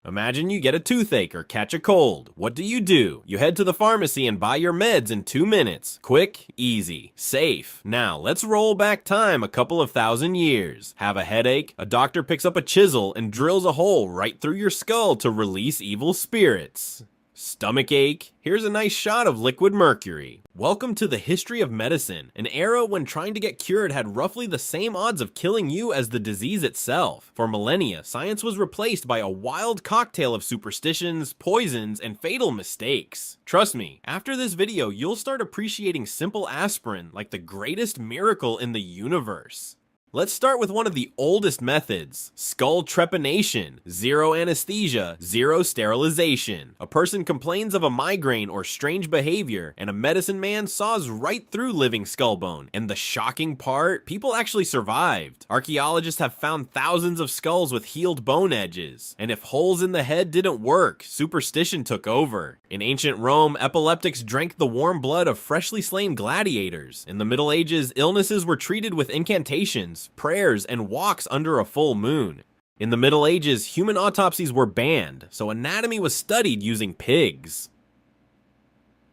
Imagine you get a toothache or catch a cold. What do? You head to the pharmacy and buy your meds in 2 minutes. Quick, easy, safe. Now, let's roll back time a couple of thousand years. Have a headache? A doctor picks up a chisel and drills a hole right through your skull to release evil spirits. Stomach ache? Here's a nice shot of liquid mercury. Welcome to the history of medicine, an era when trying to get cured had roughly the same odds of killing you as the disease itself. For millennia, science was replaced by a wild cocktail of superstitions, poisons, and fatal mistakes. Trust me, after this video, you'll start appreciating simple aspirin like the greatest miracle in the universe. Let's start with one of the oldest methods, skull trepanation, zero anesthesia, zero sterilization. A person complains of a migraine or strange behavior, and a medicine man saws right through living skull bone. And the shocking part, people actually survived. Archaeologists have found thousands of skulls with healed bone edges. And if holes in the head didn't work, superstition took over. In ancient Rome, epileptics drank the warm blood of freshly slain gladiators. In the Middle Ages, illnesses were treated with incantations, prayers, and walks under a full moon. In the Middle Ages, human autopsies were banned, so anatomy was studied using pigs.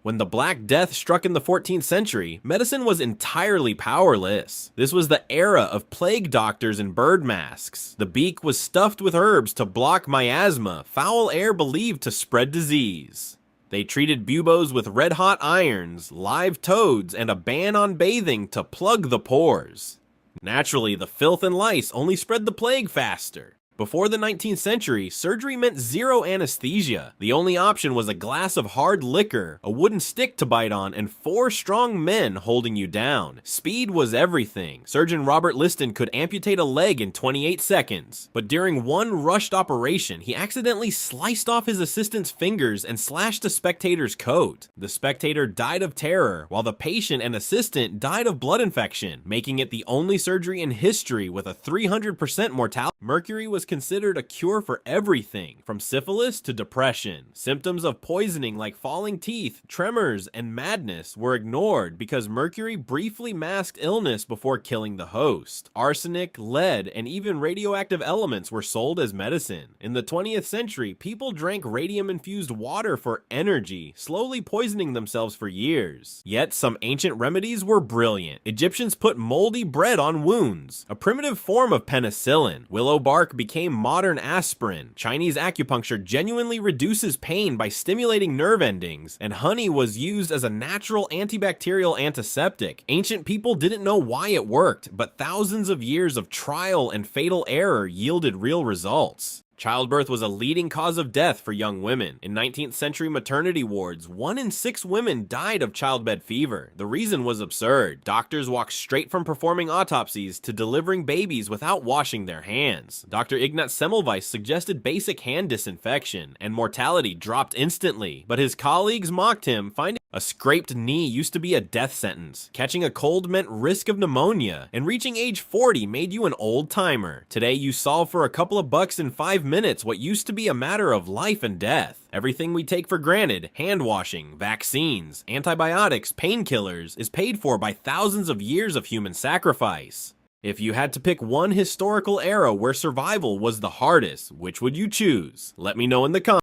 When the Black Death struck in the 14th century, medicine was entirely powerless. This was the era of plague doctors and bird masks. The beak was stuffed with herbs to block miasma, foul air believed to spread disease. They treated buboes with red-hot irons, live toads, and a ban on bathing to plug the pores. Naturally, the filth and lice only spread the plague faster. Before the 19th century, surgery meant zero anesthesia. The only option was a glass of hard liquor, a wooden stick to bite on, and 4 strong men holding you down. Speed was everything. Surgeon Robert Liston could amputate a leg in 28 seconds. But during one rushed operation, he accidentally sliced off his assistant's fingers and slashed a spectator's coat. The spectator died of terror, while the patient and assistant died of blood infection, making it the only surgery in history with a 300% mortality. Mercury was considered a cure for everything, from syphilis to depression. Symptoms of poisoning like falling teeth, tremors, and madness were ignored because mercury briefly masked illness before killing the host. Arsenic, lead, and even radioactive elements were sold as medicine. In the 20th century, people drank radium-infused water for energy, slowly poisoning themselves for years. Yet some ancient remedies were brilliant. Egyptians put moldy bread on wounds, a primitive form of penicillin. Willow bark became modern aspirin. Chinese acupuncture genuinely reduces pain by stimulating nerve endings, and honey was used as a natural antibacterial antiseptic. Ancient people didn't know why it worked, but thousands of years of trial and fatal error yielded real results. Childbirth was a leading cause of death for young women. In 19th century maternity wards, 1 in 6 women died of childbed fever. The reason was absurd. Doctors walked straight from performing autopsies to delivering babies without washing their hands. Dr. Ignaz Semmelweis suggested basic hand disinfection, and mortality dropped instantly. But his colleagues mocked him, finding a scraped knee used to be a death sentence. Catching a cold meant risk of pneumonia, and reaching age 40 made you an old timer. Today, you solve for a couple of bucks in 5 minutes what used to be a matter of life and death. Everything we take for granted, hand washing, vaccines, antibiotics, painkillers, is paid for by thousands of years of human sacrifice. If you had to pick one historical era where survival was the hardest, which would you choose? Let me know in the comments.